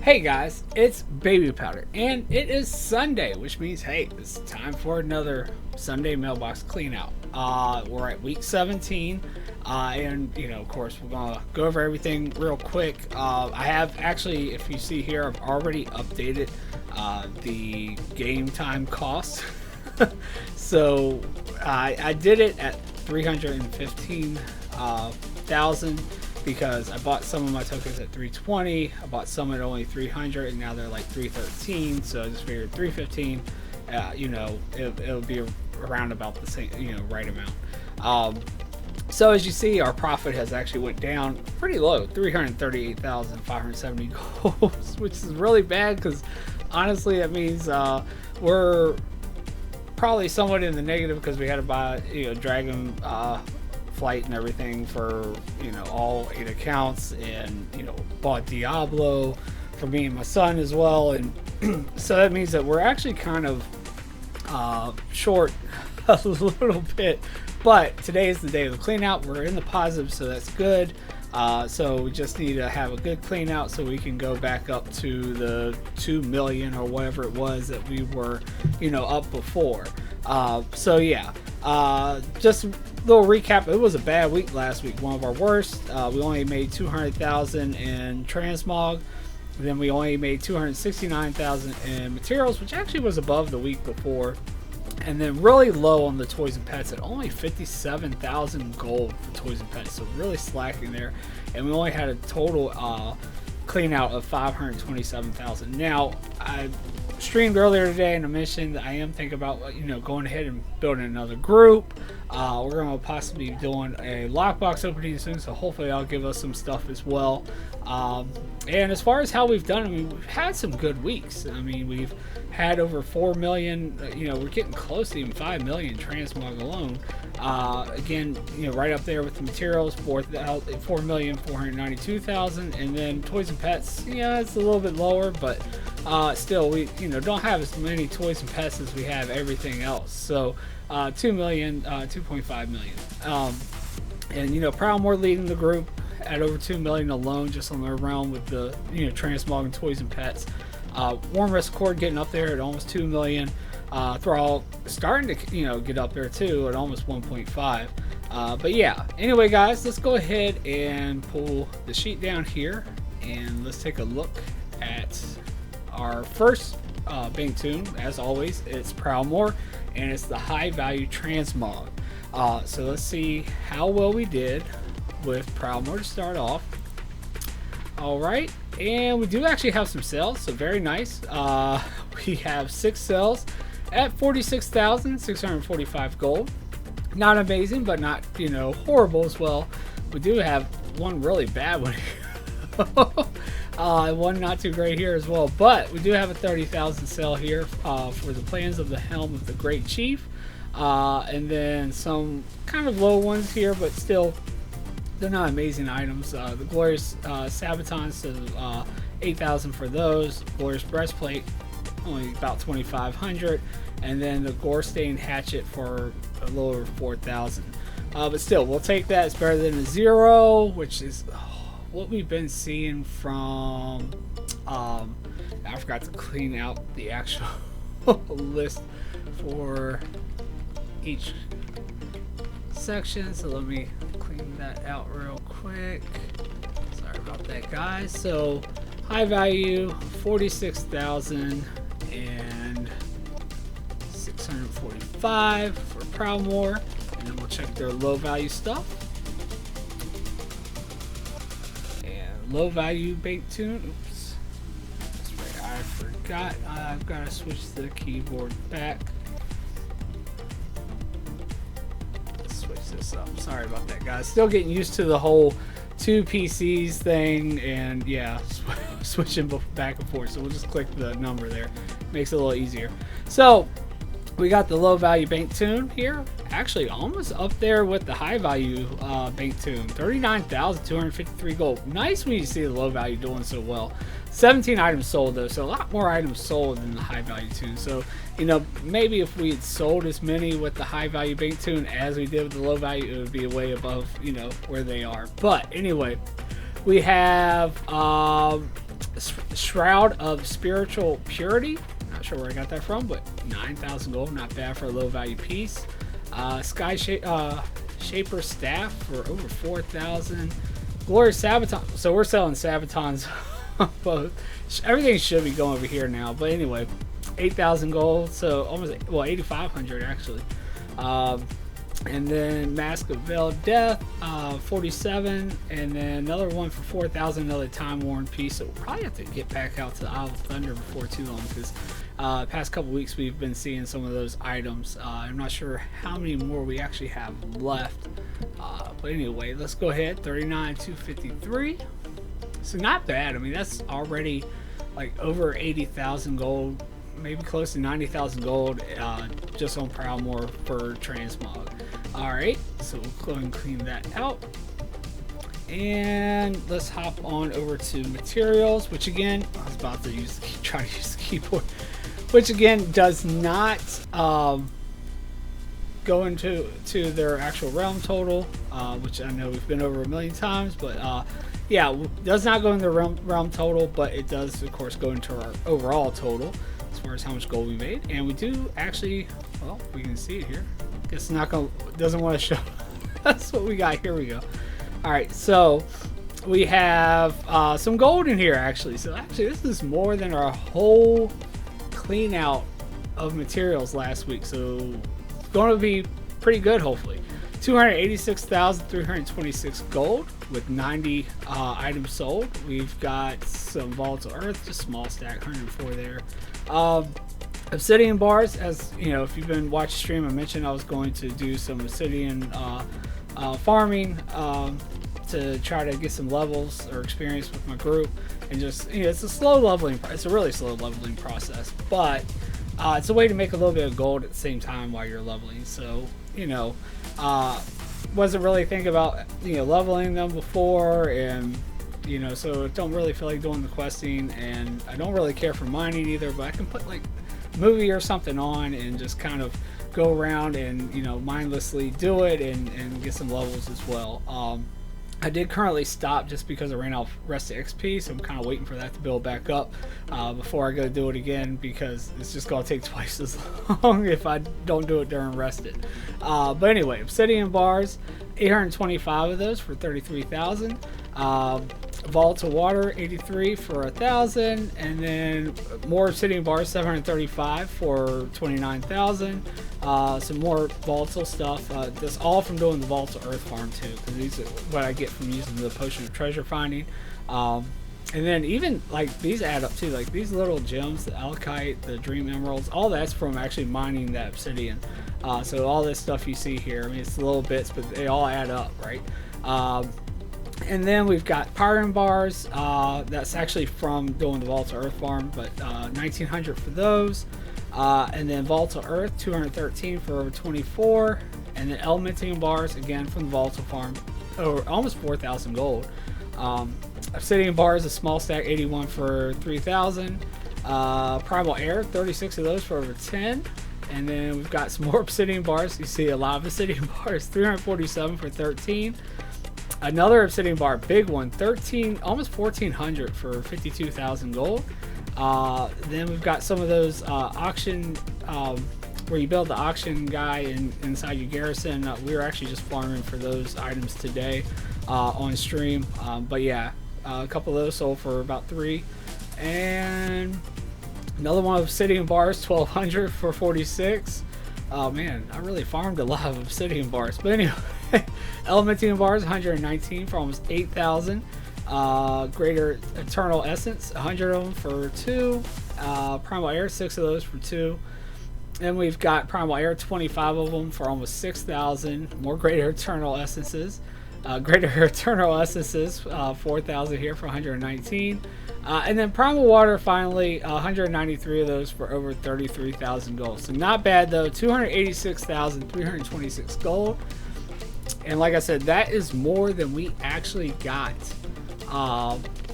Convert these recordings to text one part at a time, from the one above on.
Hey guys, it's Babypowder, and it is Sunday, which means, hey, it's time for another Sunday Mailbox Cleanout. We're at week 17, and, of course, we're going to go over everything real quick. I have actually, if you see here, I've already updated the game time cost. So, I did it at 315,000. Because I bought some of my tokens at 320, I bought some at only 300, and now they're like 313. So I just figured 315, it'll be around about the same, right amount. So as you see, our profit has actually went down pretty low, 338,570 goals, which is really bad because honestly, that means we're probably somewhat in the negative because we had to buy, Dragon Flight and everything for all 8 accounts, and bought Diablo for me and my son as well, and so that means that we're actually kind of short a little bit, but today is the day of the clean out. We're in the positive, so that's good. So we just need to have a good clean out so we can go back up to the 2 million or whatever it was that we were up before. So yeah, just a little recap. It was a bad week last week, one of our worst. We only made 200,000 in transmog, then we only made 269,000 in materials, which actually was above the week before, and then really low on the toys and pets at only 57,000 gold for toys and pets, so really slacking there. And we only had a total clean out of 527,000. Now I streamed earlier today and I mentioned that I am thinking about going ahead and building another group. We're going to possibly be doing a lockbox opening soon, so hopefully I'll give us some stuff as well. And as far as how we've done, we've had some good weeks. We've had over 4 million, we're getting close to even 5 million transmog alone. Again, right up there with the materials, 4,492,000, and then toys and pets, it's a little bit lower, but still we don't have as many toys and pets as we have everything else. So 2 million, 2.5 million, and Proudmore leading the group at over 2 million alone, just on their realm with the transmog and toys and pets. Warm Record getting up there at almost 2 million. Thrall starting to get up there too at almost 1.5. But yeah, anyway guys, let's go ahead and pull the sheet down here and let's take a look at our first bank tune. As always, it's Proudmore, and it's the high value transmog. So let's see how well we did with Proudmore to start off. Alright, and we do actually have some sales, so very nice. We have 6 sales at 46,645 gold. Not amazing, but not horrible as well. We do have one really bad one one not too great here as well, but we do have a 30,000 sale here for the plans of the Helm of the Great Chief, and then some kind of low ones here, but still they're not amazing items. The Glorious Sabatons, so 8,000 for those. Glorious Breastplate, only about 2,500, and then the Gore-Stained Hatchet for a little over 4,000. But still, we'll take that. It's better than a 0, which is what we've been seeing from. I forgot to clean out the actual list for each section, so let me clean that out real quick. Sorry about that, guys. So high value 46,645 for Proudmore, and then we'll check their low value stuff. And low value bait tune. Oops, that's right, I forgot. I've got to switch the keyboard back. This up. Sorry about that, guys. Still getting used to the whole 2 PCs thing, and yeah, switching back and forth. So we'll just click the number there. Makes it a little easier. So we got the low value bank tune here, actually almost up there with the high value bank tune. 39,253 gold. Nice when you see the low value doing so well. 17 items sold though, so a lot more items sold than the high value tune. So maybe if we had sold as many with the high value bank tune as we did with the low value, it would be way above where they are. But anyway, we have Shroud of Spiritual Purity. Not sure where I got that from, but 9,000 gold, not bad for a low value piece. Shaper Staff for over 4,000. Glorious Sabaton. So we're selling Sabatons both. Everything should be going over here now, but anyway, 8,000 gold, so almost, well, 8,500 actually. And then Mask of Veiled Death, 47, and then another one for 4,000, another Time Worn piece. So we'll probably have to get back out to the Isle of Thunder before too long, because past couple weeks we've been seeing some of those items. I'm not sure how many more we actually have left, but anyway, let's go ahead. 39,253. So not bad. I mean, that's already like over 80,000 gold, maybe close to 90,000 gold, just on Prowmore for transmog. Alright, so we'll go and clean that out. And let's hop on over to materials, which again, I was about to try to use the keyboard, which again does not go into their actual realm total, which I know we've been over a million times, but yeah, does not go in the realm total, but it does of course go into our overall total as far as how much gold we made. And we do actually, well, we can see it here. It's not gonna, doesn't want to show. That's what we got. Here we go. All right, so we have some gold in here actually. So actually, this is more than our whole clean out of materials last week. So it's going to be pretty good, hopefully. 286,326 gold with 90 items sold. We've got some volatile earth, just small stack, 104 there. Obsidian bars, as you know, if you've been watching stream, I mentioned I was going to do some obsidian farming to try to get some levels or experience with my group, and just, you know, it's a slow leveling. It's a really slow leveling process, but it's a way to make a little bit of gold at the same time while you're leveling. So, you know, wasn't really thinking about, you know, leveling them before, and you know, so don't really feel like doing the questing, and I don't really care for mining either, but I can put like movie or something on and just kind of go around and, you know, mindlessly do it and get some levels as well. I did currently stop just because I ran out of rested XP, so I'm kind of waiting for that to build back up before I go do it again, because it's just going to take twice as long if I don't do it during rested. But anyway, obsidian bars, 825 of those for 33,000. Volatile water, 83 for 1,000, and then more obsidian bars, 735 for 29,000. Some more volatile stuff. That's all from doing the volatile earth farm too, because these are what I get from using the potion of treasure finding. And then even like these add up too, like these little gems, the alkite, the dream emeralds, all that's from actually mining that obsidian. So all this stuff you see here, I mean, it's little bits, but they all add up, right? And then we've got pyron bars. That's actually from doing the volatile earth farm, but 1,900 for those. And then volatile earth, 213 for over 24. And then elementium bars, again from the volatile farm, over almost 4,000 gold. Obsidian bars, a small stack, 81 for 3,000. Primal air, 36 of those for over 10. And then we've got some more obsidian bars. You see a lot of obsidian bars, 347 for 13. Another obsidian bar, big one, 13, almost 1,400 for 52,000 gold. Then we've got some of those auction, where you build the auction guy inside your garrison. We were actually just farming for those items today on stream. But yeah, a couple of those sold for about 3. And another one of obsidian bars, 1,200 for 46. Oh man, I really farmed a lot of obsidian bars. But anyway, elementium bars, 119 for almost 8,000. Greater eternal essence, 100 of them for 2. Primal air, 6 of those for 2. Then we've got primal air, 25 of them for almost 6,000. More greater eternal essences. 4,000 here for 119. And then primal water, finally, 193 of those for over 33,000 gold. So not bad though, 286,326 gold. And like I said, that is more than we actually got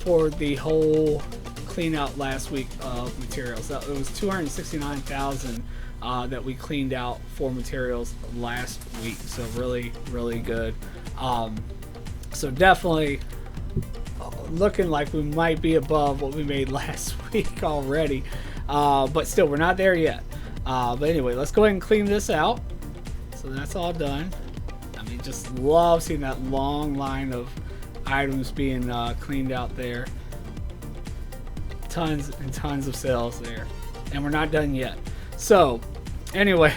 for the whole clean out last week of materials. It was 269,000 that we cleaned out for materials last week. So really, really good. So definitely looking like we might be above what we made last week already. But still, we're not there yet. But anyway, let's go ahead and clean this out. So that's all done. I mean, just love seeing that long line of items being cleaned out there. Tons and tons of sales there. And we're not done yet. So, anyway,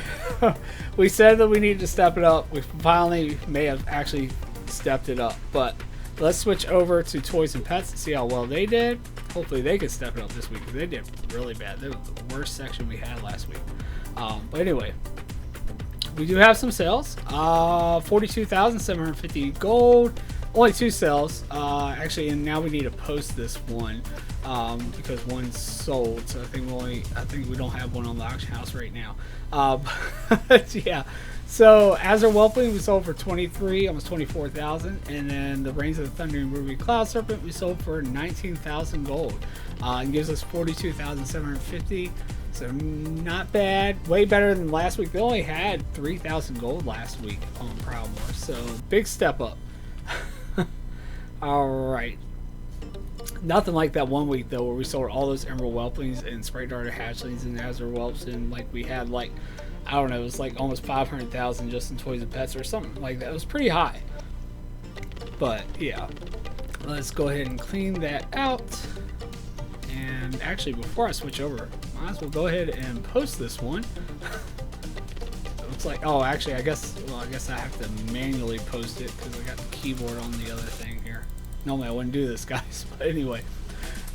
we said that we needed to step it up. We finally may have actually stepped it up. But let's switch over to toys and pets and see how well they did. Hopefully they can step it up this week because they did really bad. They were the worst section we had last week. But anyway, we do have some sales. 42,750 gold. Only 2 sales. Actually, and now we need to post this one because one's sold. So I think we don't have one on the auction house right now. But yeah. So Azure Whelpling we sold for 23, almost 24,000, and then the Reigns of the Thundering Ruby Cloud Serpent we sold for 19,000 gold. It gives us 42,750. So not bad, way better than last week. They only had 3,000 gold last week on Proudmoore, so big step up. All right. Nothing like that one week though, where we sold all those Emerald Whelplings and Spray Darter Hatchlings and Azure Whelps, and like we had like, I don't know, it was like almost 500,000 just in toys and pets or something like that. It was pretty high. But yeah, let's go ahead and clean that out. And actually, before I switch over, might as well go ahead and post this one. Looks like, oh, actually, I guess I have to manually post it because I got the keyboard on the other thing here. Normally I wouldn't do this, guys, but anyway,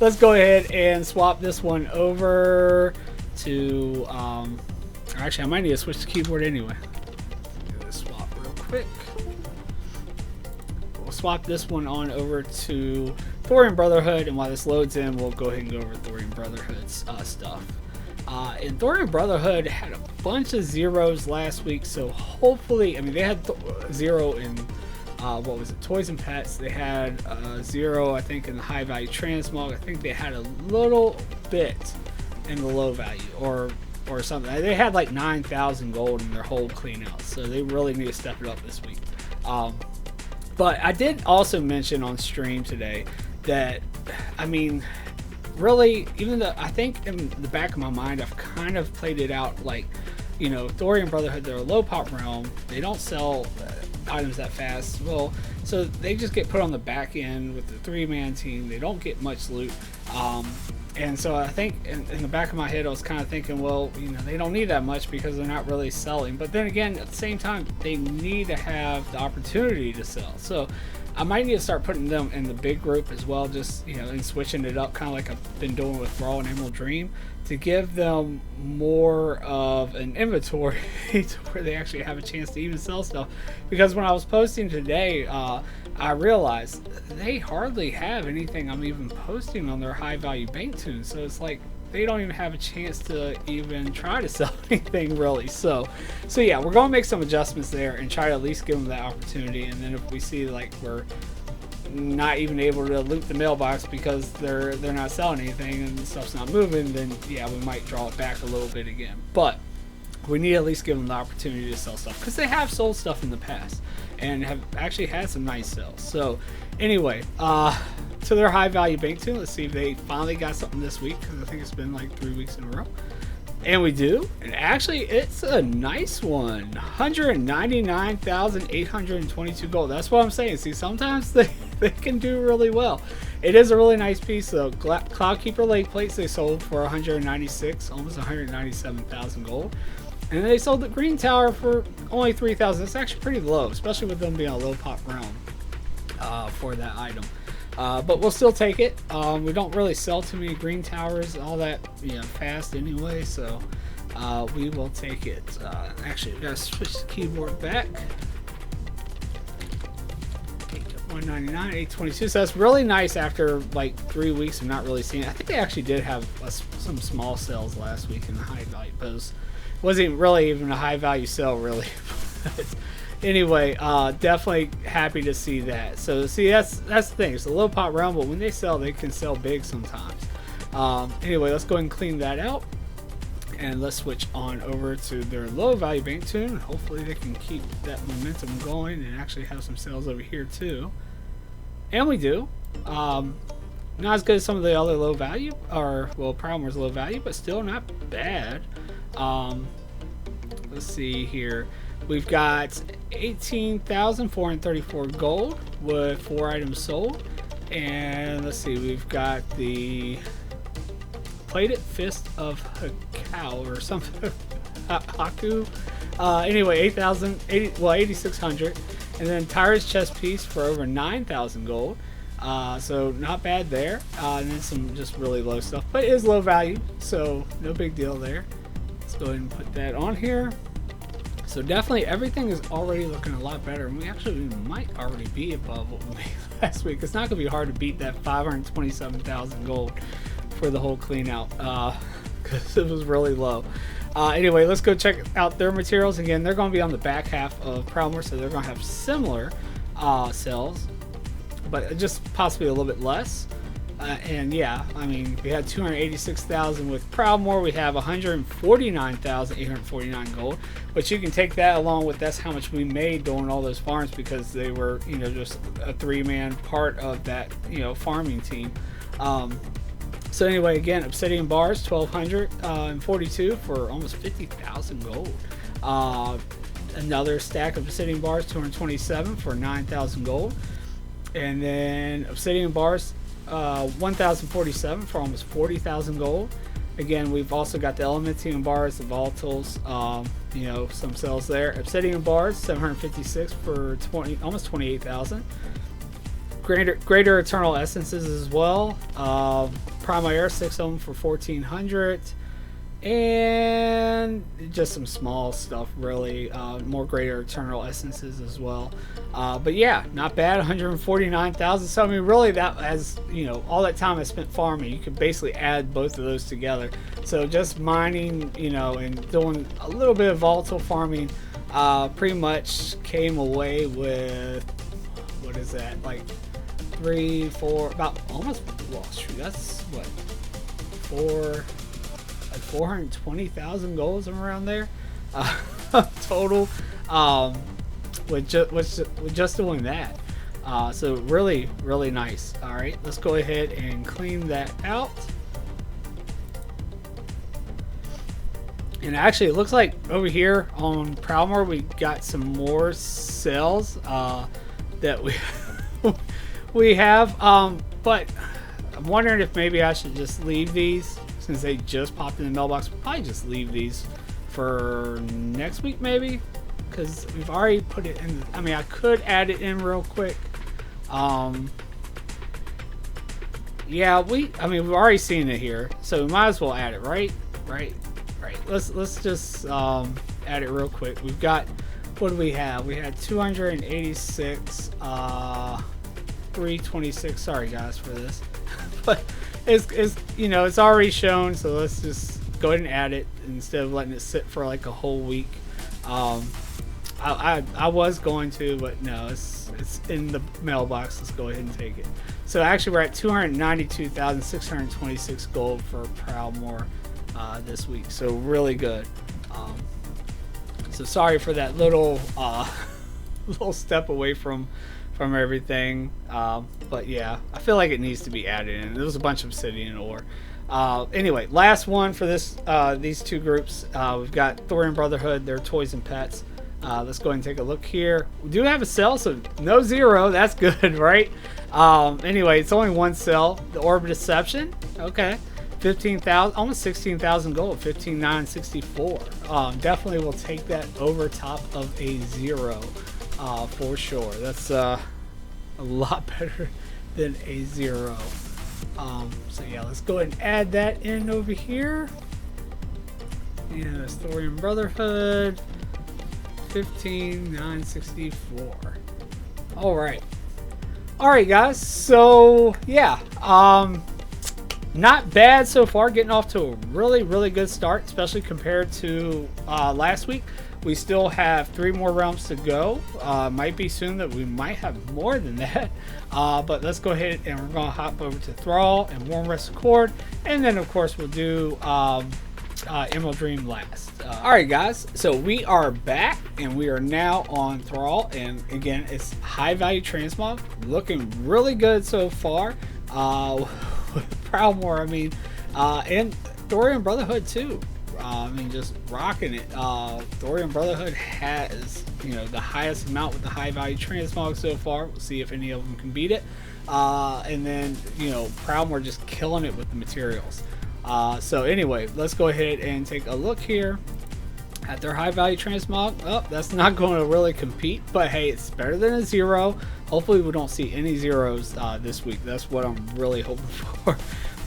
let's go ahead and swap this one over to, actually, I might need to switch the keyboard anyway. Do this swap real quick. We'll swap this one on over to Thorium Brotherhood, and while this loads in, we'll go ahead and go over Thorium Brotherhood's stuff. And Thorium Brotherhood had a bunch of zeros last week, so hopefully, I mean, they had zero in, what was it, Toys and Pets. They had 0, I think, in the high value transmog. I think they had a little bit in the low value, or something. They had like 9,000 gold in their whole clean out, so they really need to step it up this week. But I did also mention on stream today that, I mean, really, even though I think in the back of my mind I've kind of played it out like, you know, Thorium Brotherhood, they're a low pop realm, they don't sell items that fast, well, so they just get put on the back end with the 3-man team. They don't get much loot, and so I think in the back of my head I was kind of thinking, well, you know, they don't need that much because they're not really selling. But then again, at the same time, they need to have the opportunity to sell. So I might need to start putting them in the big group as well, just, you know, and switching it up, kind of like I've been doing with Brawl and Emerald Dream, to give them more of an inventory to where they actually have a chance to even sell stuff. Because when I was posting today, I realized they hardly have anything I'm even posting on their high value bank tunes. So it's like they don't even have a chance to even try to sell anything really. So yeah, we're going to make some adjustments there and try to at least give them that opportunity. And then if we see like we're not even able to loot the mailbox because they're not selling anything and the stuff's not moving, then yeah, we might draw it back a little bit again. But we need to at least give them the opportunity to sell stuff, because they have sold stuff in the past and have actually had some nice sales. So anyway, to their high value bank tune, let's see if they finally got something this week, because I think it's been like 3 weeks in a row. And we do, and actually it's a nice one. 199,822 gold. That's what I'm saying. See, sometimes they can do really well. It is a really nice piece though. Cloudkeeper leg plates they sold for 196, almost 197,000 gold. And they sold the green tower for only 3,000. It's actually pretty low, especially with them being a low pop realm for that item. But we'll still take it. We don't really sell too many green towers all that, you know, fast anyway, so we will take it. Actually, we gotta switch the keyboard back. 199, 822. So that's really nice after like 3 weeks of not really seeing it. I think they actually did have some small sales last week in the high value post. Wasn't really even a high value sale really. Anyway, definitely happy to see that. So see, that's the thing. It's a low pot realm, but when they sell, they can sell big sometimes. Anyway, let's go ahead and clean that out, and let's switch on over to their low value bank tune. Hopefully they can keep that momentum going and actually have some sales over here too. And we do. Not as good as some of the other low value, or well, Prowler's low value, but still not bad. Let's see here. We've got 18,434 gold with 4 items sold. And let's see, we've got the plated fist of Hakao or something. Haku. Anyway, 8,600. And then Tyra's chest piece for over 9,000 gold. So not bad there. And then some just really low stuff, but it is low value, so no big deal there. Let's go ahead and put that on here. So definitely everything is already looking a lot better, and we might already be above what we made last week. It's not going to be hard to beat that 527,000 gold for the whole clean out, because it was really low. Anyway, let's go check out their materials. Again, they're going to be on the back half of Prowler, so they're going to have similar sales, but just possibly a little bit less. And yeah, I mean, we had 286,000 with Proudmoore. We have 149,849 gold, but you can take that along with that's how much we made doing all those farms, because they were, you know, just a 3-man part of that, you know, farming team. So anyway, again, Obsidian bars 1,242 for almost 50,000 gold. Another stack of Obsidian bars 227 for 9,000 gold, and then Obsidian bars 1,047 for almost 40,000 gold. Again, we've also got the Elementium bars, the volatiles, you know, some sales there. Obsidian bars 756 for almost 28,000. Greater Eternal Essences as well. Primal Air, 6 of them for 1,400. And just some small stuff, really. More Greater Eternal Essences as well. But yeah, not bad. 149,000. So I mean, really, that, as you know, all that time I spent farming, you could basically add both of those together. So just mining, you know, and doing a little bit of volatile farming, pretty much came away with, what is that, like 3, 4, about almost, well, shoot, that's what, 420,000 gold, somewhere around there, total, with just doing that. So really, really nice. All right, let's go ahead and clean that out. And actually, it looks like over here on Prowler we got some more cells that we have, but I'm wondering if maybe I should just leave these, since they just popped in the mailbox. We'll probably just leave these for next week, maybe, because we've already put it in. I mean, I could add it in real quick. Yeah, we've already seen it here, so we might as well add it, right. Let's just add it real quick. We've got, what do we have? We had 286, 326. Sorry guys for this, but it's you know, it's already shown, so let's just go ahead and add it instead of letting it sit for like a whole week. I was going to, but no, it's in the mailbox. Let's go ahead and take it. So actually, we're at 292,626 gold for Prowler this week. So really good. So sorry for that little little step away from everything, but yeah, I feel like it needs to be added in. There was a bunch of obsidian ore. Anyway, last one for this these two groups. We've got Thorium Brotherhood, their toys and pets. Let's go ahead and take a look here. We do have a sell, so no zero. That's good, right? Anyway, it's only one sell. The Orb of Deception, okay, 15,000, almost 16,000 gold, 15,964. Definitely will take that over top of a zero, for sure. That's a lot better than a zero. So yeah, let's go ahead and add that in over here. And the Thorium Brotherhood, 15,964. All right, guys. So yeah, not bad so far. Getting off to a really good start, especially compared to last week. We still have 3 more realms to go. Might be soon that we might have more than that. But let's go ahead and we're gonna hop over to Thrall and Warm Rest Accord, and then of course we'll do Emerald Dream last. Alright guys, so we are back and we are now on Thrall, and again it's high value transmog, looking really good so far. With Proudmoore, I mean, and Thorium Brotherhood too. I mean, just rocking it. Thorium Brotherhood has, you know, the highest amount with the high value transmog so far. We'll see if any of them can beat it. And then, you know, Proudmoore just killing it with the materials. So anyway, let's go ahead and take a look here at their high value transmog. Oh, that's not going to really compete, but hey, it's better than a 0. Hopefully we don't see any 0s this week. That's what I'm really hoping for.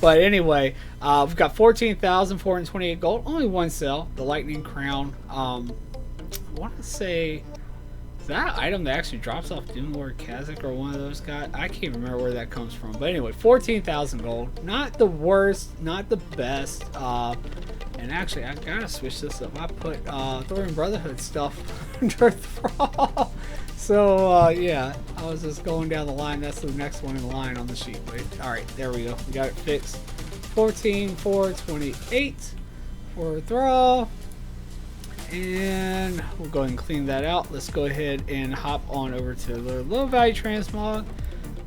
But anyway, we've got 14,428 gold, only one sell, the Lightning Crown. I want to say, is that an item that actually drops off Doomlord Kazakh or one of those guys? I can't remember where that comes from. But anyway, 14,000 gold. Not the worst, not the best. And actually, I gotta switch this up. I put Thorium Brotherhood stuff under Thrall. So, yeah, I was just going down the line. That's the next one in line on the sheet. Alright, there we go. We got it fixed. 14,428 for Thrall. And we'll go ahead and clean that out. Let's go ahead and hop on over to the low value transmog.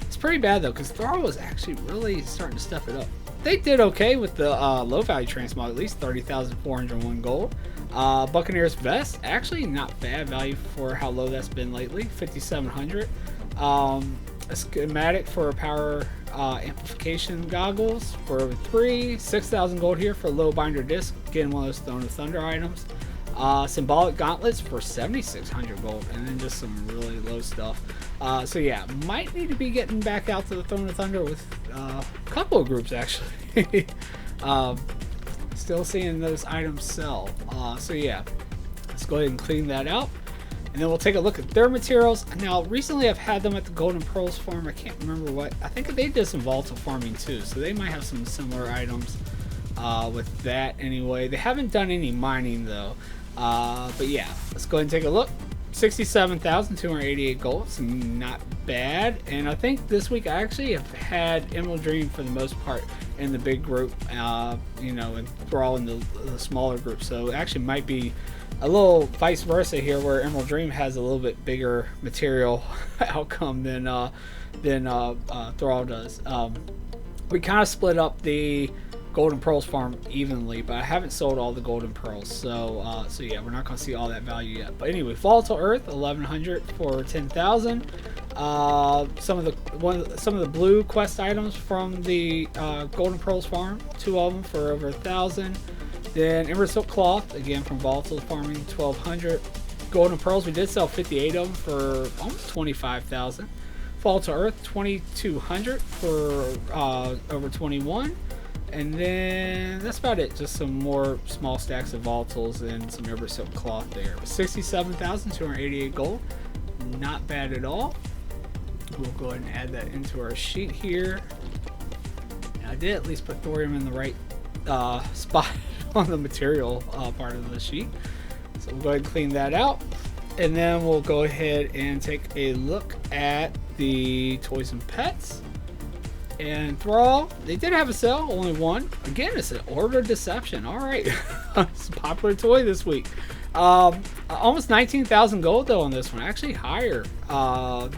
It's pretty bad though, because Thrall was actually really starting to step it up. They did okay with the low value transmog, at least 30,401 gold. Buccaneers Vest, actually not bad value for how low that's been lately, 5,700. A schematic for power amplification goggles for over 3, 6,000 gold here for low binder disc, again one of those Throne of Thunder items. Symbolic gauntlets for 7,600 gold, and then just some really low stuff. So yeah, might need to be getting back out to the Throne of Thunder with a couple of groups actually. Still seeing those items sell. So yeah, let's go ahead and clean that out, and then we'll take a look at their materials. Now recently I've had them at the Golden Pearls farm. I can't remember what. I think they did some volatile farming too, so they might have some similar items with that. Anyway, they haven't done any mining though. But yeah, let's go ahead and take a look. 67,288 gold, it's not bad. And I think this week I actually have had Emerald Dream for the most part in the big group, you know, and we're all in the smaller group. So it actually might be a little vice versa here, where Emerald Dream has a little bit bigger material outcome than Thrall does. We kind of split up the Golden Pearls farm evenly, but I haven't sold all the Golden Pearls, so so yeah, we're not going to see all that value yet. But anyway, Volatile Earth 1,100 for 10,000. Some of the blue quest items from the Golden Pearls farm, 2 of them for over 1,000. Then Emerald Silk Cloth, again from Volatile farming, 1,200. Golden Pearls, we did sell 58 of them for almost 25,000. Volatile Earth 2,200 for over 21. And then that's about it. Just some more small stacks of volatiles and some Emerald Silk Cloth there. 67,288 gold. Not bad at all. We'll go ahead and add that into our sheet here. And I did at least put thorium in the right spot on the material part of the sheet. So we'll go ahead and clean that out. And then we'll go ahead and take a look at the toys and pets. And Thrall, they did have a sale, only one. Again, it's an Order of Deception. All right, it's a popular toy this week. Almost 19,000 gold though on this one, actually higher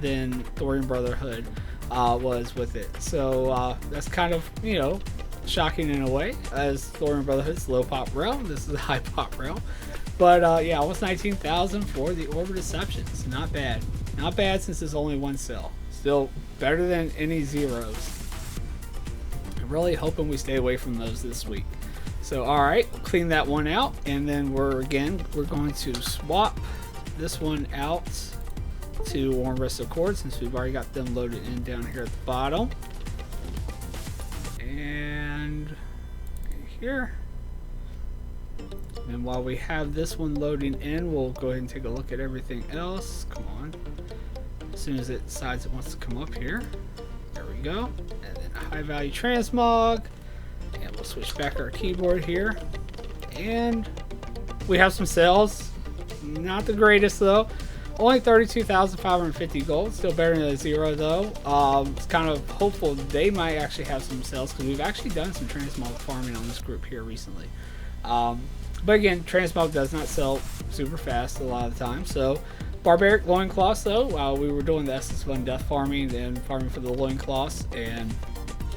than Thorium Brotherhood was with it. So that's kind of, you know, shocking in a way, as Thorium Brotherhood's low pop realm. This is a high pop realm. But yeah, almost 19,000 for the Order of Deception. It's not bad. Not bad since there's only one sale. Still better than any 0s. Really hoping we stay away from those this week. So alright, we'll clean that one out, and then we're going to swap this one out to Warm Wrist Accord, since we've already got them loaded in down here at the bottom. And here. And while we have this one loading in, we'll go ahead and take a look at everything else. Come on. As soon as it decides it wants to come up here. There we go. And then a high value transmog. And we'll switch back our keyboard here. And we have some sales. Not the greatest though. Only 32,550 gold. Still better than a 0 though. It's kind of hopeful they might actually have some sales, because we've actually done some transmog farming on this group here recently. But again, transmog does not sell super fast a lot of the time. So barbaric loincloths though, we were doing the Essence of Undeath farming and farming for the loincloths, and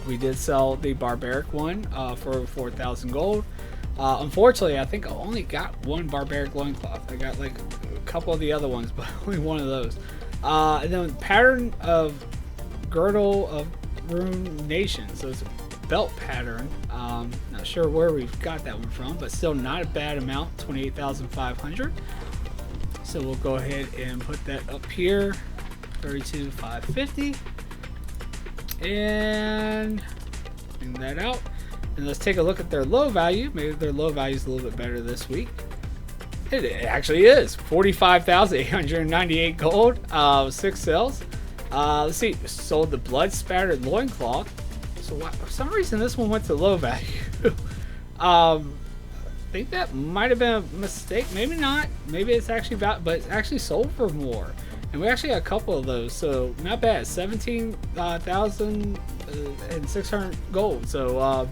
we did sell the barbaric one for 4,000 gold. Unfortunately, I think I only got one barbaric loincloth. I got like a couple of the other ones, but only one of those. And then pattern of girdle of ruination. So it's a belt pattern. Not sure where we've got that one from, but still not a bad amount. 28,500. So we'll go ahead and put that up here. 32,550. And bring that out. And let's take a look at their low value. Maybe their low value is a little bit better this week. It actually is 45,898 gold. 6 sales. Let's see. Sold the blood spattered loincloth. So for some reason this one went to low value. I think that might have been a mistake. Maybe not. Maybe it's actually but it's actually sold for more. And we actually got a couple of those, so not bad. 17,600 gold. So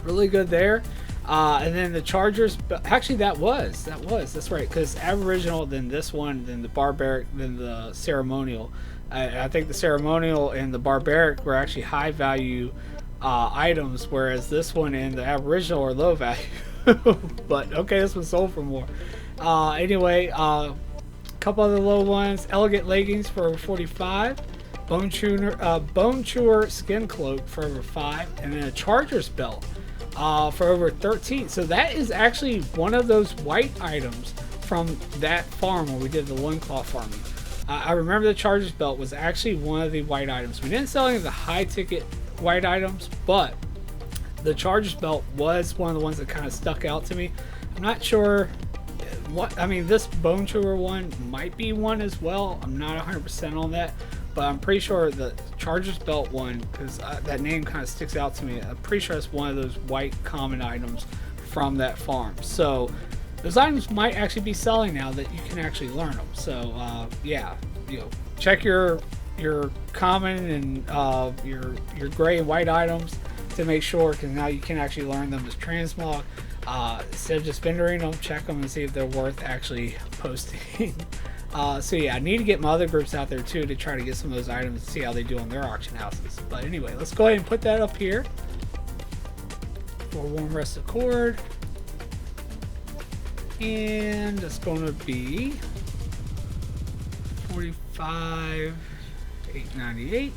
really good there. And then the Chargers, actually that's right, because Aboriginal, then this one, then the Barbaric, then the Ceremonial. I think the Ceremonial and the Barbaric were actually high value items, whereas this one and the Aboriginal are low value. But okay, this was sold for more. Anyway, couple other low ones. Elegant leggings for over 45. Bone chewer skin cloak for over 5, and then a Charger's belt for over 13. So that is actually one of those white items from that farm where we did the loincloth farming. I remember the Charger's belt was actually one of the white items. We didn't sell any of the high ticket white items, but the Charger's belt was one of the ones that kind of stuck out to me. I'm not sure what, I mean, this bone chewer one might be one as well. I'm not 100% on that, but I'm pretty sure the Charger's belt one, because that name kind of sticks out to me. I'm pretty sure it's one of those white common items from that farm. So those items might actually be selling now that you can actually learn them. So yeah, check your common and your gray and white items to make sure, because now you can actually learn them as transmog. Instead of just vendoring them, check them and see if they're worth actually posting. So yeah, I need to get my other groups out there too to try to get some of those items and see how they do on their auction houses. But anyway, let's go ahead and put that up here for warm rusted cord. And it's going to be 45,898.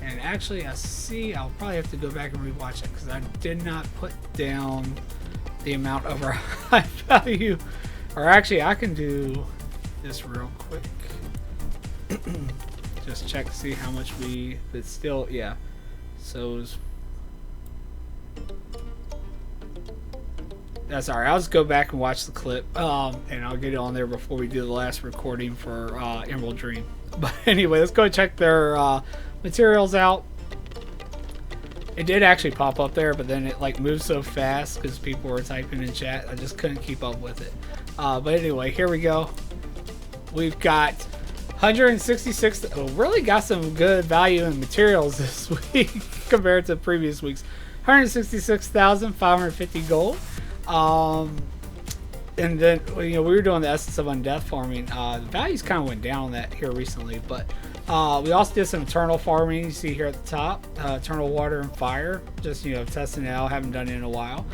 And actually, I see I'll probably have to go back and rewatch it because I did not put down the amount of our high value. Or actually, I can do this real quick. Just check to see how much it's still, yeah. So it's, that's alright. I'll just go back and watch the clip, and I'll get it on there before we do the last recording for Emerald Dream. But anyway, let's go check their materials out. It did actually pop up there, but then it like moved so fast because people were typing in chat, I just couldn't keep up with it. But anyway, here we go. We've got 166. Really got some good value in materials this week compared to previous weeks. 166,550 gold. And then we were doing the Essence of Undeath farming. The values kind of went down on that here recently, but we also did some Eternal farming. You see here at the top, Eternal Water and Fire. Just testing it out. Haven't done it in a while.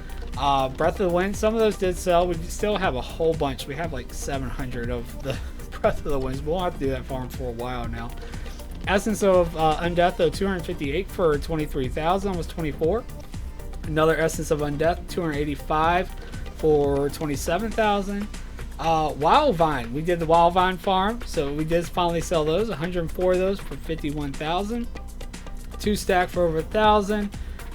Breath of the Wind. Some of those did sell. We still have a whole bunch. We have like 700 of the Breath of the Winds. We'll have to do that farm for a while now. Essence of Undeath though, 258 for 23,000, almost 24. Another Essence of Undeath, 285 for 27,000. Wild Vine, we did the Wild Vine farm, so we did finally sell those. 104 of those for 51,000. 2 stack for over 1,000.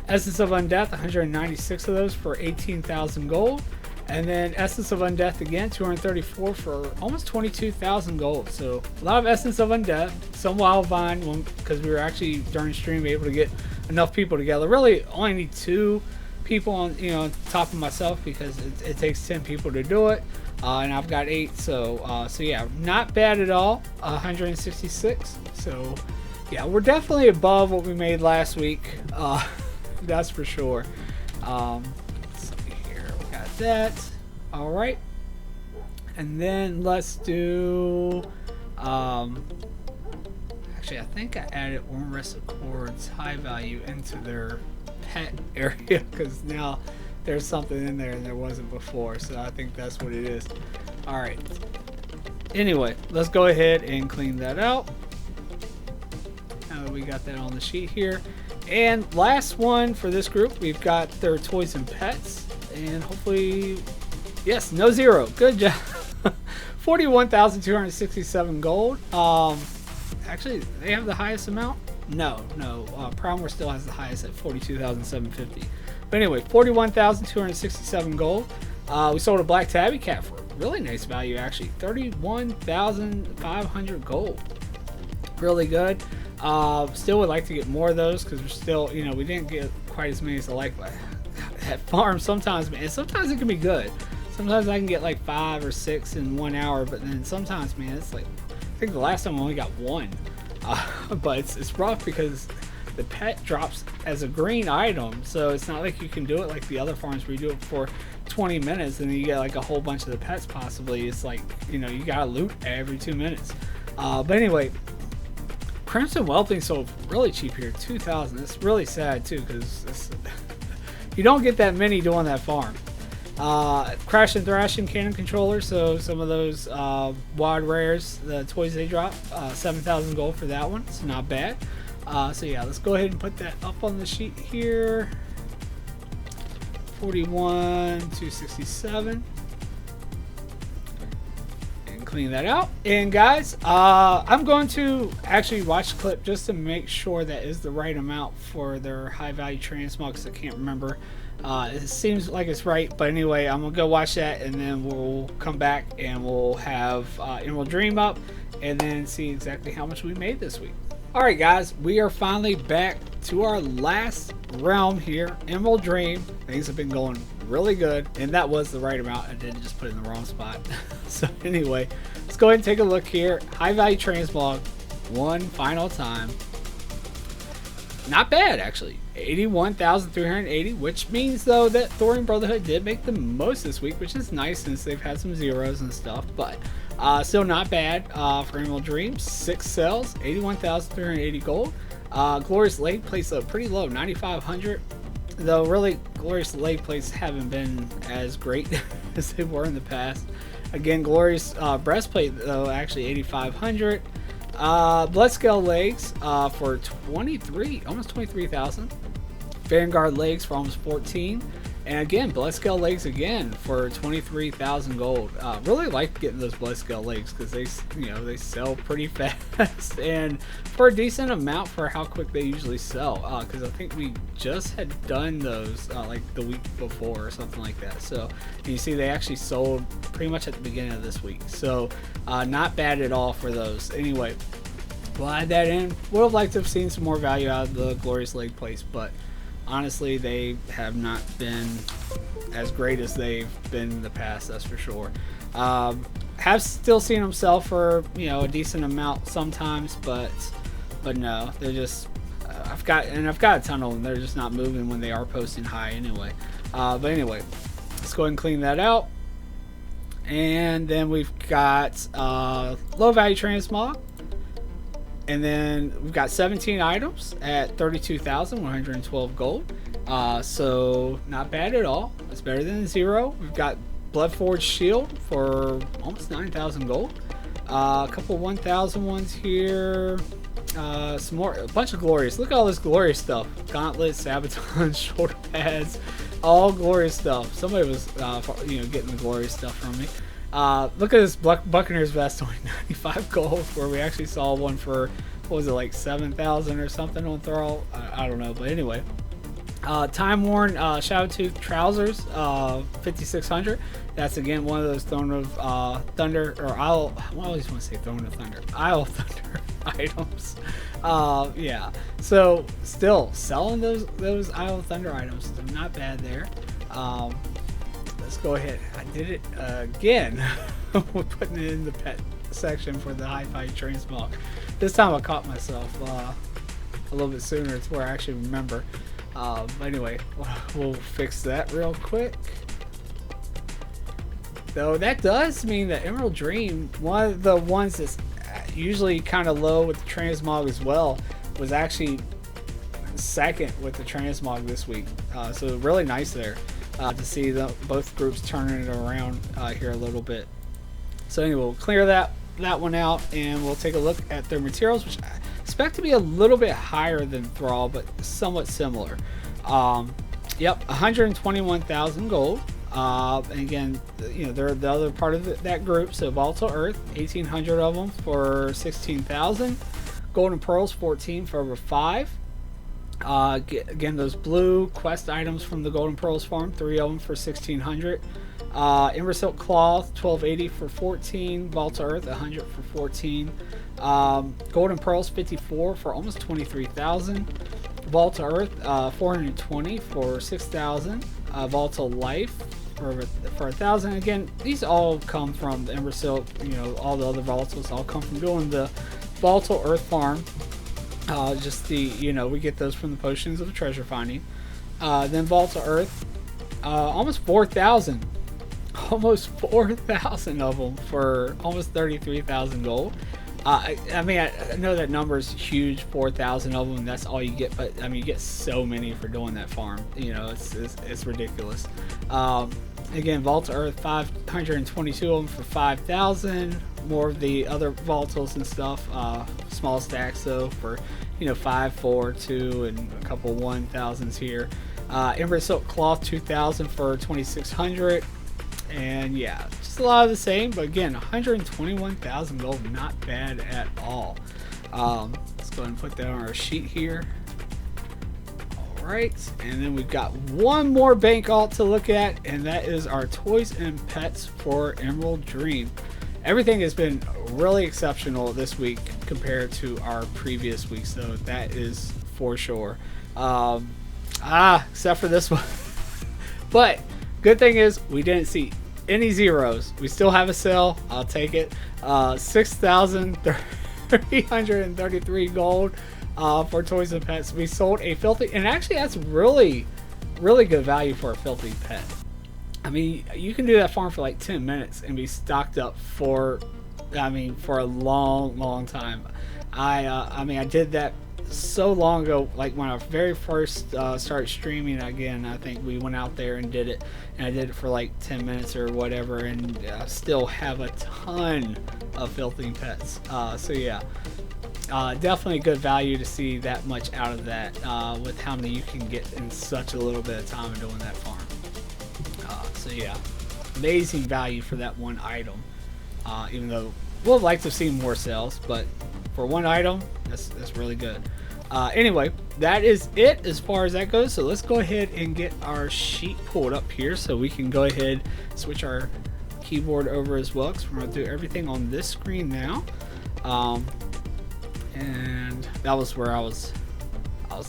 Essence of Undeath, 196 of those for 18,000 gold. And then Essence of Undeath again, 234 for almost 22,000 gold. So a lot of Essence of Undeath, some Wild Vine, because we were actually during stream able to get enough people together. Really only need 2 people on top of myself, because it takes 10 people to do it, and I've got 8. So yeah, not bad at all. 166. So yeah, we're definitely above what we made last week. That's for sure. So here we got that. All right, and then let's do. Actually, I think I added Warm Rusted Cords high value into their pet area because now there's something in there and there wasn't before. So I think that's what it is. All right. Anyway, let's go ahead and clean that out. Now that we got that on the sheet here. And last one for this group, we've got their toys and pets. And hopefully, yes, no zero. Good job. 41,267 gold. Actually, they have the highest amount? No. Promware still has the highest at 42,750. But anyway, 41,267 gold. We sold a black tabby cat for a really nice value, actually. 31,500 gold. Really good. Still would like to get more of those because we're still, you know, we didn't get quite as many as I like. But at farm, sometimes, man, sometimes it can be good. Sometimes I can get like 5 or 6 in 1 hour, but then sometimes, man, it's like, I think the last time I only got 1. But it's rough because the pet drops as a green item, so it's not like you can do it like the other farms where you do it for 20 minutes and then you get like a whole bunch of the pets possibly. It's like, you know, you gotta loot every 2 minutes. But anyway, Crimson Whelpling sold really cheap here, 2,000. It's really sad too because you don't get that many doing that farm. Crash and Thrash and Cannon Controller, so some of those WOD rares, the toys they drop, 7,000 gold for that one, so not bad. So yeah, let's go ahead and put that up on the sheet here. 41,267. And clean that out. And guys, I'm going to actually watch the clip just to make sure that is the right amount for their high value transmogs. I can't remember. It seems like it's right, but anyway, I'm gonna go watch that and then we'll come back and we'll have Emerald Dream up and then see exactly how much we made this week. Alright guys, we are finally back to our last realm here, Emerald Dream. Things have been going really good, and that was the right amount. I didn't just put it in the wrong spot. So anyway, let's go ahead and take a look here. High value transmog, one final time. Not bad actually, 81,380, which means though that Thorium Brotherhood did make the most this week, which is nice since they've had some zeros and stuff, but still not bad for Emerald Dream. 6 sales, 81,380 gold. Glorious Lake placed up pretty low, 9,500, though really Glorious Lake plays haven't been as great as they were in the past. Again, Glorious Breastplate though actually 8,500. Bloodscale legs for 23, almost 23,000. Vanguard legs for almost 14. And again, Bloodscale legs again for 23,000 gold. Really like getting those Bloodscale legs because they, you know, they sell pretty fast and for a decent amount for how quick they usually sell. Because I think we just had done those like the week before or something like that. So you see, they actually sold pretty much at the beginning of this week. So not bad at all for those. Anyway, we'll add that in. Would have liked to have seen some more value out of the Glorious Leg place, but honestly, they have not been as great as they've been in the past, that's for sure. Have still seen them sell for, you know, a decent amount sometimes, but no, they're just I've got a ton of them. They're just not moving when they are posting high anyway. But anyway, let's go ahead and clean that out. And then we've got low value transmog. And then we've got 17 items at 32,112 gold. So not bad at all. It's better than 0. We've got Bloodforged Shield for almost 9,000 gold. A couple 1,000 ones here. Some more, a bunch of glorious. Look at all this glorious stuff. Gauntlets, Sabaton, shoulder pads, all glorious stuff. Somebody was, you know, getting the glorious stuff from me. Look at this Buccaneers vest, only 95 gold, where we actually saw one for, what was it, like 7,000 or something on Thrall? I don't know, but anyway. Time Worn Shadowtooth trousers, 5,600. That's again one of those Throne of Thunder, or Isle, I always want to say Throne of Thunder, Isle of Thunder items. Yeah, so still selling those Isle of Thunder items, not bad there. Let's go ahead. I did it again. We're putting it in the pet section for the high value transmog. This time I caught myself a little bit sooner. It's where I actually remember. But anyway, we'll fix that real quick. Though that does mean that Emerald Dream, one of the ones that's usually kind of low with the transmog as well, was actually second with the transmog this week. So really nice there to see both groups turning it around here a little bit. So anyway, we'll clear that one out, and we'll take a look at their materials, which I expect to be a little bit higher than Thrall, but somewhat similar. Yep, 121,000 gold. And again, you know, they're the other part of that group. So Volatile Earth, 1,800 of them for 16,000. Golden Pearls, 14 for over 5. Again, those blue quest items from the Golden Pearls farm, 3 of them for 1,600. Ember Silk Cloth, 1,280 for 14. Volatile Earth, 100 for 14. Golden Pearls, 54 for almost 23,000. Volatile Earth, 420 for 6,000. Volatile Life for 1,000. Again, these all come from the Ember Silk. You know, all the other volatiles all come from doing the Volatile Earth farm. Just the, you know, we get those from the potions of treasure finding. Then Volatile Earth, almost 4,000. Almost 4,000 of them for almost 33,000 gold. I mean, I know that number is huge, 4,000 of them, that's all you get, but I mean, you get so many for doing that farm. You know, it's ridiculous. Again, Volatile Earth, 522 of them for 5,000. More of the other volatiles and stuff, small stacks though, for, you know, 5, 4, 2, and a couple 1,000s here. Ember Silk Cloth, 2,000 for 2,600. And yeah, just a lot of the same, but again, 121,000 gold, not bad at all. Let's go ahead and put that on our sheet here. All right, and then we've got one more bank alt to look at, and that is our toys and pets for Emerald Dream. Everything has been really exceptional this week compared to our previous weeks, though, that is for sure. Except for this one. But good thing is we didn't see any zeros. We still have a sale. I'll take it. 6,333 gold for toys and pets. We sold a filthy, and actually that's really good value for a filthy pet. I mean, you can do that farm for like 10 minutes and be stocked up for, I mean, for a long time. I mean, I did that so long ago, like when I very first started streaming again. I think we went out there and did it, and I did it for like 10 minutes or whatever, and still have a ton of filthy pets. So yeah, definitely good value to see that much out of that, with how many you can get in such a little bit of time of doing that farm. So yeah, amazing value for that one item, even though we'll like to see more sales, but for one item, that's really good. Anyway, that is it as far as that goes. So let's go ahead and get our sheet pulled up here so we can go ahead and switch our keyboard over as well, because we're going to do everything on this screen now. And that was where I was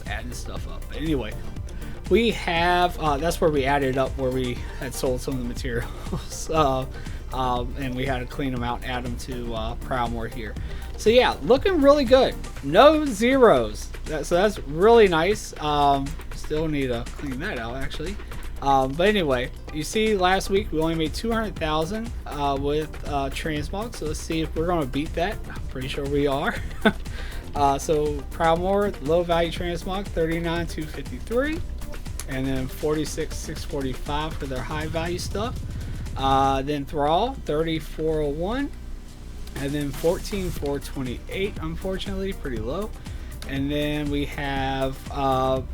adding stuff up. But anyway, we have that's where we added up where we had sold some of the materials. And we had to clean them out and add them to Proudmoore here. So yeah, looking really good. No zeros. So that's really nice. Still need to clean that out actually. But anyway, you see last week we only made 200,000 with transmog. So let's see if we're going to beat that. I'm pretty sure we are. So Proudmoore, low value transmog, 39,253. And then 46,645 for their high value stuff. Then Thrall, 30,401, and then 14,428, unfortunately pretty low. And then we have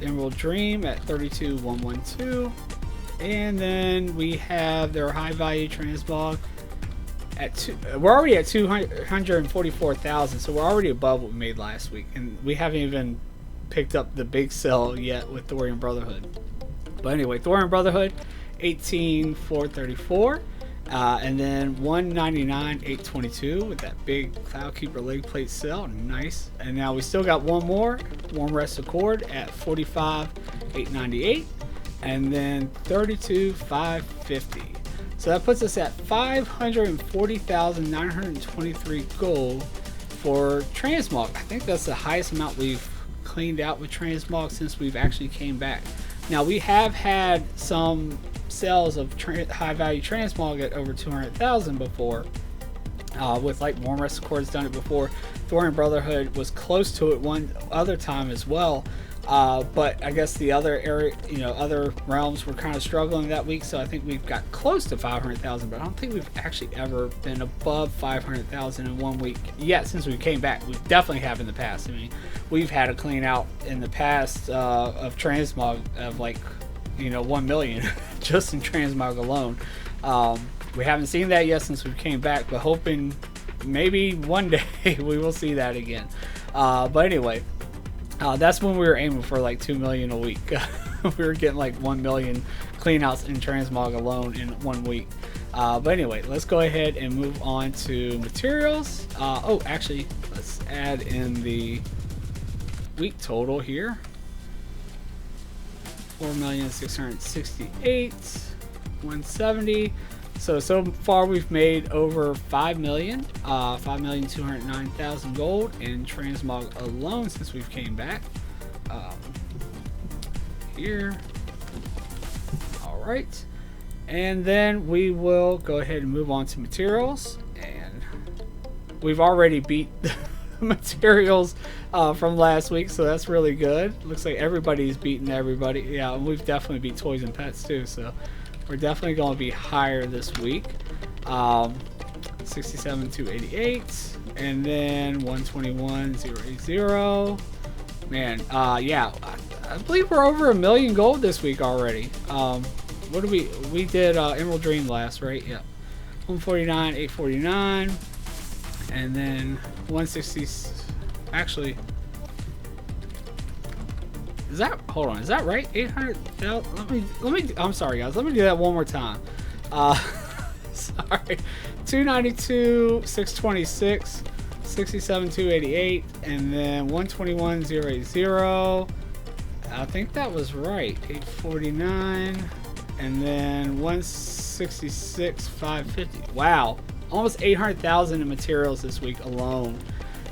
Emerald Dream at 32,112, and then we have their high value transmog at we're already at 244,000, so we're already above what we made last week, and we haven't even picked up the big sell yet with Thorium Brotherhood. But anyway, Thorium Brotherhood, 18,434, and then 199,822 with that big Cloudkeeper leg plate sale. Nice. And now we still got one more, Warm Rest Accord at 45,898, and then 32,550. So that puts us at 540,923 gold for transmog. I think that's the highest amount we've cleaned out with transmog since we've actually came back. Now we have had some sales of high value transmog at over 200,000 before, with like Warm Rest Accord's done it before. Thorium Brotherhood was close to it one other time as well. But I guess the other area, other realms were kind of struggling that week, so I think we've got close to 500,000, but I don't think we've actually ever been above 500,000 in 1 week yet since we came back. We definitely have in the past. I mean, we've had a clean out in the past of transmog of like, 1 million just in transmog alone. We haven't seen that yet since we came back, but hoping maybe one day we will see that again. But anyway. That's when we were aiming for like 2 million a week. We were getting like 1 million cleanouts in transmog alone in 1 week. But anyway, let's go ahead and move on to materials. Actually, let's add in the week total here. 4,668,170. So far we've made over 5 million, 5,209,000 gold in transmog alone since we've came back. Here. All right. And then we will go ahead and move on to materials. And we've already beat the materials from last week, so that's really good. Looks like everybody's beaten everybody. Yeah, and we've definitely beat toys and pets too, so we're definitely going to be higher this week. 67,288, and then 121,080. Man, yeah, I believe we're over 1 million gold this week already. What did we did Emerald Dream last, right? Yeah, 149,849, and then 160. Actually, is that, hold on, is that right? 800,000. Let me. I'm sorry, guys. Let me do that one more time. Sorry. 292, 626, 67, 288, and then 121,080. I think that was right. 849, and then 166, 550. Wow, almost 800,000 in materials this week alone.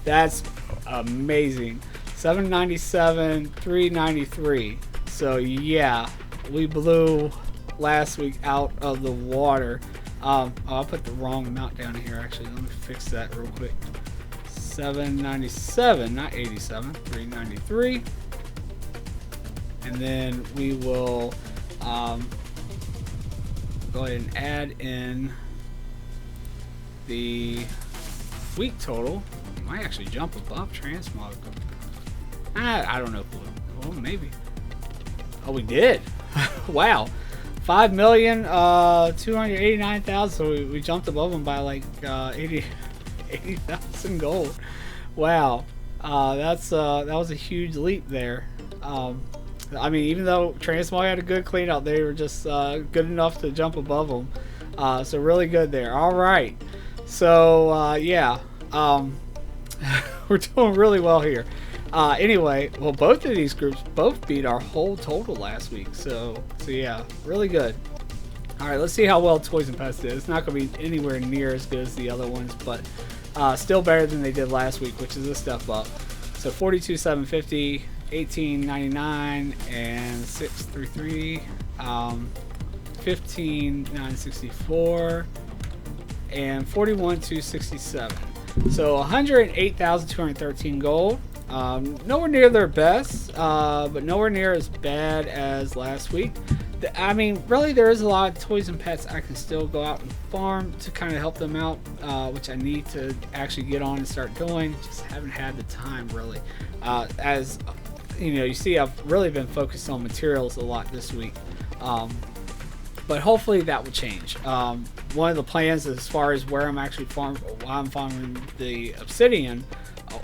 That's amazing. 797, 393. So yeah, we blew last week out of the water. I put the wrong amount down here actually. Let me fix that real quick. 797, not 87, 393. And then we will go ahead and add in the week total. We might actually jump above transmog. I don't know if well, maybe. Oh, we did. Wow. 5,289,000. So we jumped above them by like 80,000 gold. Wow. That was a huge leap there. I mean, even though transmog had a good clean out, they were just good enough to jump above them. So really good there. All right. So yeah, we're doing really well here. Anyway, well, both of these groups both beat our whole total last week, so yeah, really good. All right, let's see how well Toys and Pets did. It's not going to be anywhere near as good as the other ones, but still better than they did last week, which is a step up. So 42,750, 18,99, and 633, 15,964, and 41,267. So 108,213 gold. Nowhere near their best, but nowhere near as bad as last week. I mean, really, there is a lot of toys and pets I can still go out and farm to kind of help them out, which I need to actually get on and start doing. Just haven't had the time, really. As you see, I've really been focused on materials a lot this week. But hopefully that will change. One of the plans as far as where I'm actually farming the obsidian,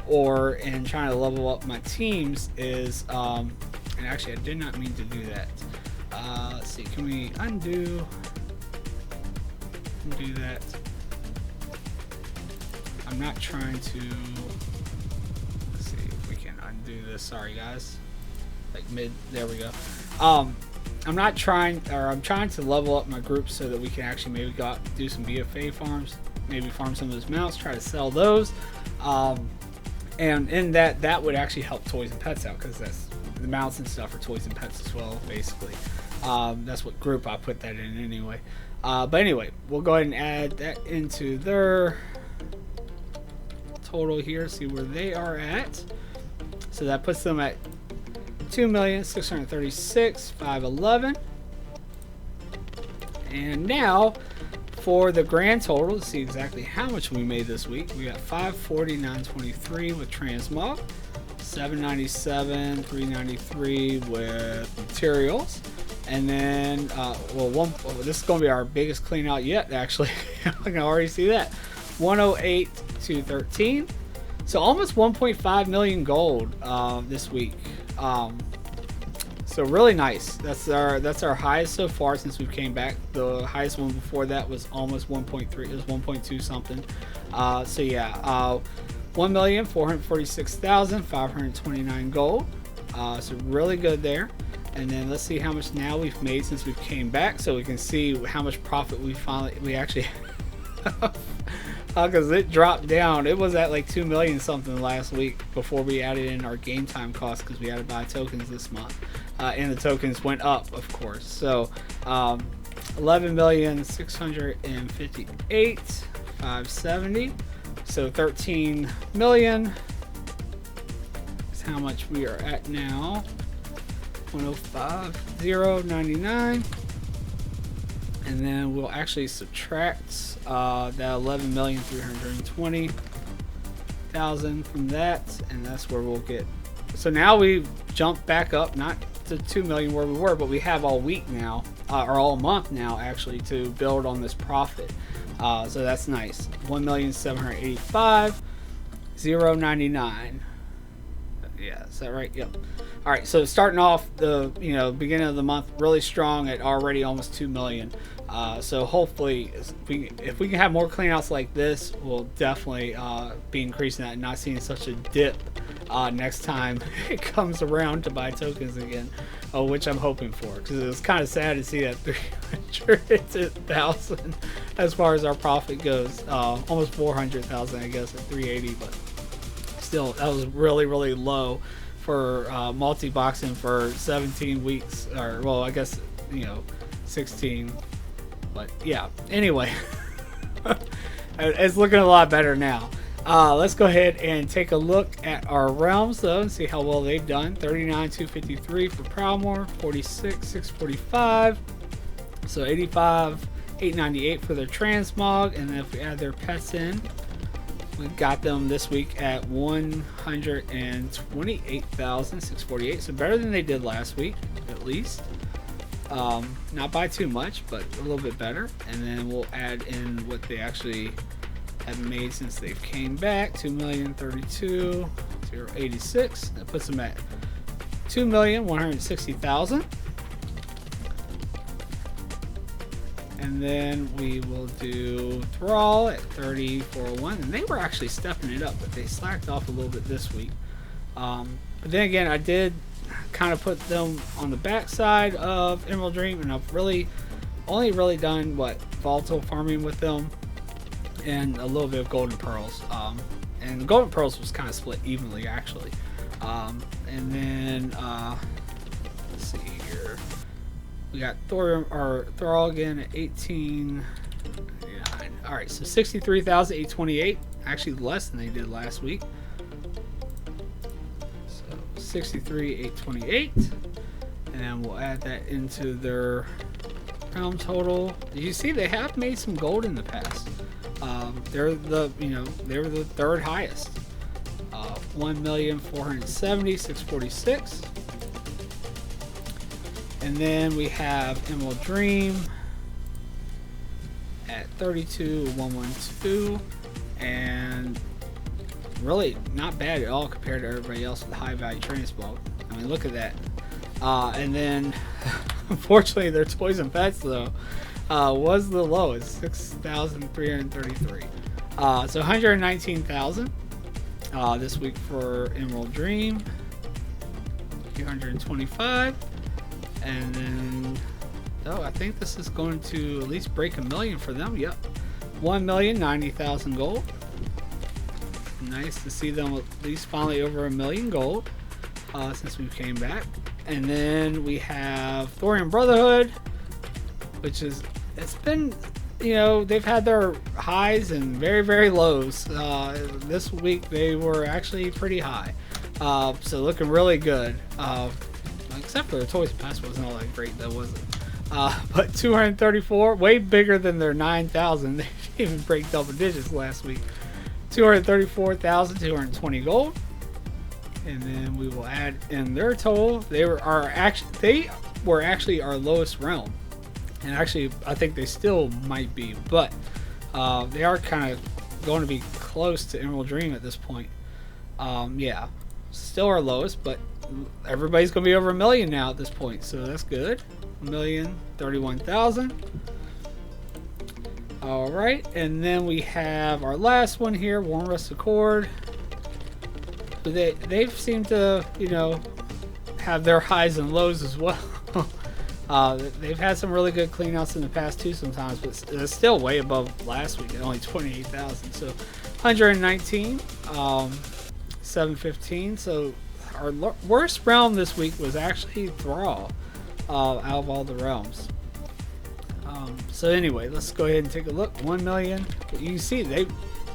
or in trying to level up my teams is, and actually I did not mean to do that. Let's see, can we undo that? I'm not trying to, let's see if we can undo this. Sorry guys, like there we go. I'm trying to level up my group so that we can actually maybe go out and do some BFA farms, maybe farm some of those mounts, try to sell those. And in that would actually help toys and pets out, because that's the mounts and stuff for toys and pets as well, basically. That's what group I put that in anyway. But anyway, we'll go ahead and add that into their total here, see where they are at. So that puts them at 2,636,511. And now for the grand total, to see exactly how much we made this week, we got 540,923 with transmog, 797, 393 with materials, and then this is going to be our biggest clean out yet, actually. I can already see that. 108,213. So almost 1.5 million gold this week. So really nice. That's our highest so far since we came back. The highest one before that was almost 1.3. It was 1.2 something. So yeah, 1,446,529 gold. So really good there. And then let's see how much now we've made since we came back, so we can see how much profit we actually have. Because it dropped down. It was at like 2 million something last week before we added in our game time costs, because we had to buy tokens this month. And the tokens went up, of course. So 11,658,570. So 13 million is how much we are at now. 105,099. And then we'll actually subtract that 11,320,000 from that, and that's where we'll get. So now we've jumped back up, not to 2 million where we were, but we have all week now, or all month now actually, to build on this profit. So that's nice. 1,785,099. Yeah, is that right? Yep. All right, so starting off the beginning of the month really strong at already almost 2 million. So hopefully, if we can have more cleanouts like this, we'll definitely be increasing that and not seeing such a dip next time it comes around to buy tokens again, which I'm hoping for, because it was kind of sad to see that 300,000 as far as our profit goes. Almost 400,000, I guess, at 380, but still, that was really, really low for multi-boxing for 17 weeks, or well, I guess 16. But yeah, anyway, it's looking a lot better now. Let's go ahead and take a look at our realms though and see how well they've done. 39,253 for Proudmoore, 46,645. So 85,898 for their transmog, and then if we add their pets in, we got them this week at 128,648. So better than they did last week, at least. Not by too much, but a little bit better. And then we'll add in what they actually have made since they've came back. 2,032,086. That puts them at 2,160,000. And then we will do Thrall at 30,401. And they were actually stepping it up, but they slacked off a little bit this week. But then again, I did kind of put them on the backside of Emerald Dream, and I've only really done volatile farming with them and a little bit of golden pearls, and the golden pearls was kind of split evenly actually. And then let's see here, we got Thrall again at 18,999. all right, so 63,828, actually less than they did last week. 63,828, and we'll add that into their realm total. You see, they have made some gold in the past. They're the third highest. 1,470,646, and then we have Emerald Dream at 32,112, and really not bad at all compared to everybody else with the high value transmog. I mean, look at that. And then unfortunately their toys and pets though was the lowest, 6,333. So 119,000 this week for Emerald Dream, 225. And then I think this is going to at least break 1 million for them. Yep, 1,090,000 gold. Nice to see them at least finally over 1,000,000 gold since we came back. And then we have Thorium Brotherhood, which is, it's been, you know, they've had their highs and very, very lows. This week they were actually pretty high. So looking really good. Except for the Toys Pass wasn't all that great, though, was it? But 234, way bigger than their 9,000. They didn't even break double digits last week. 234,220 gold. And then we will add in their total. They were actually our lowest realm. And actually, I think they still might be, but they are kind of going to be close to Emerald Dream at this point. Yeah, still our lowest, but everybody's going to be over 1,000,000 now at this point, so that's good. 1,031,000. All right, and then we have our last one here, Warm Rusted Cord. They've seemed to, you know, have their highs and lows as well. They've had some really good cleanouts in the past too sometimes, but it's still way above last week at only 28,000. So 119, 715. So our worst realm this week was actually Thrall, out of all the realms. So anyway, let's go ahead and take a look. 1,000,000. You can see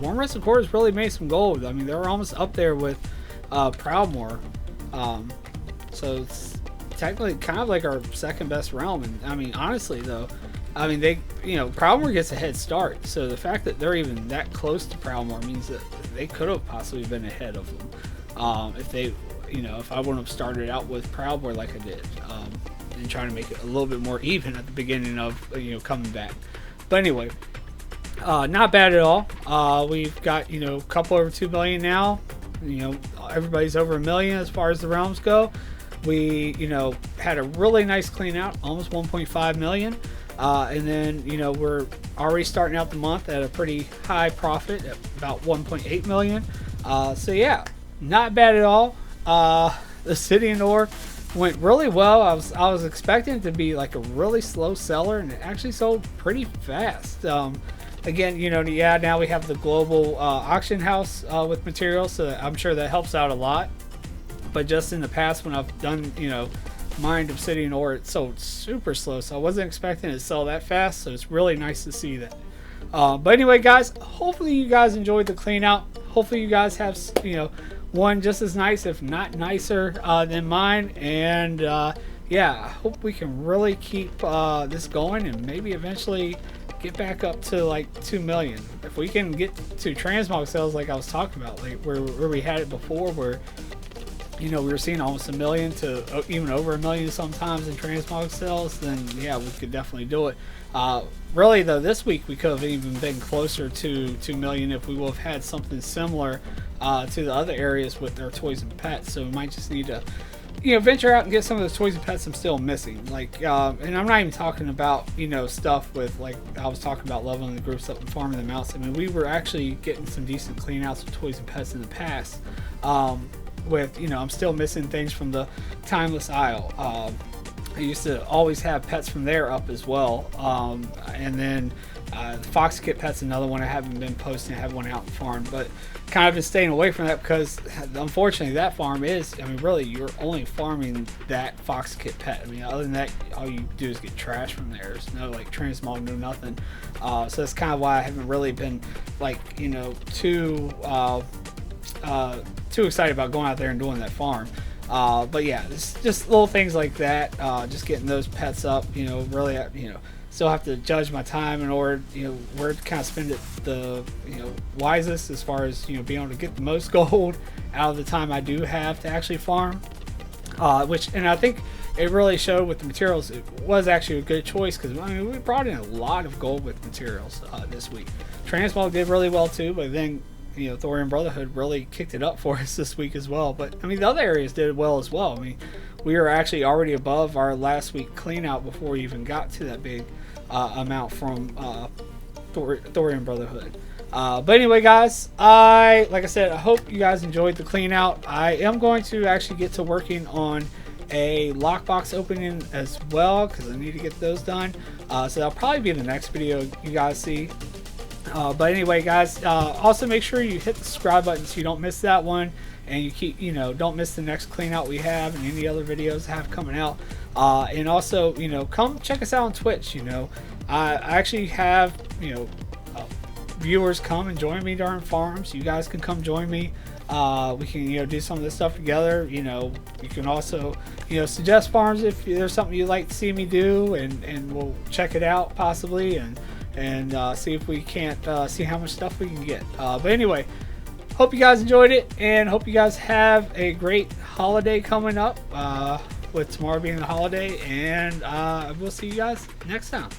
Warm Rusted Cord has really made some gold. I mean, they're almost up there with Proudmoore. So it's technically kind of like our second best realm. And I mean, honestly though, I mean, Proudmoore gets a head start. So the fact that they're even that close to Proudmoore means that they could have possibly been ahead of them. If they, if I wouldn't have started out with Proudmoore like I did, and trying to make it a little bit more even at the beginning of, coming back. But anyway, not bad at all. We've got, a couple over 2 million now. Everybody's over 1,000,000 as far as the realms go. We, had a really nice clean out, almost 1.5 million. And then, we're already starting out the month at a pretty high profit at about 1.8 million. So yeah, not bad at all. The City and Ore went really well. I was expecting it to be like a really slow seller, and it actually sold pretty fast. Again, now we have the global auction house with materials, so I'm sure that helps out a lot. But just in the past, when I've done, mined Obsidian Ore, it sold super slow, so I wasn't expecting it to sell that fast. So it's really nice to see that. But anyway, guys, hopefully you guys enjoyed the clean out. Hopefully you guys have, one just as nice, if not nicer, than mine. And yeah, I hope we can really keep this going and maybe eventually get back up to like 2 million. If we can get to transmog sales like I was talking about, like where we had it before, where we were seeing almost 1 million to even over 1 million sometimes in transmog sales, then yeah, we could definitely do it. Really though, this week we could have even been closer to 2 million if we would have had something similar to the other areas with our toys and pets. So we might just need to venture out and get some of those toys and pets I'm still missing. Like, and I'm not even talking about, stuff with, like, I was talking about leveling the groups up and farming them out. So, I mean, we were actually getting some decent clean outs with toys and pets in the past. With, I'm still missing things from the Timeless Isle. I used to always have pets from there up as well. And then the Fox Kit Pet's another one I haven't been posting. I have one out and farmed, but kind of been staying away from that because unfortunately that farm is, really you're only farming that Fox Kit Pet. Other than that, all you do is get trash from there. There's no like transmog, no nothing. So that's kind of why I haven't really been like, too excited about going out there and doing that farm. But yeah, it's just little things like that. Just getting those pets up, really, still have to judge my time in order, where to kind of spend it the, wisest as far as, being able to get the most gold out of the time I do have to actually farm. And I think it really showed with the materials. It was actually a good choice because, we brought in a lot of gold with materials this week. Transmog did really well too, but then, Thorium Brotherhood really kicked it up for us this week as well. But the other areas did well as well. We were actually already above our last week clean out before we even got to that big amount from Thorium Brotherhood. But anyway, guys, like I said, I hope you guys enjoyed the clean out. I am going to actually get to working on a lockbox opening as well because I need to get those done. So that'll probably be the next video you guys see. But anyway, guys, also make sure you hit the subscribe button so you don't miss that one, and you keep, don't miss the next clean out we have and any other videos I have coming out. And also, come check us out on Twitch. I actually have, viewers come and join me during farms. You guys can come join me. We can, do some of this stuff together. You can also, suggest farms if there's something you'd like to see me do, and we'll check it out possibly, and see if we can't see how much stuff we can get. But anyway, hope you guys enjoyed it, and hope you guys have a great holiday coming up, with tomorrow being the holiday, and we'll see you guys next time.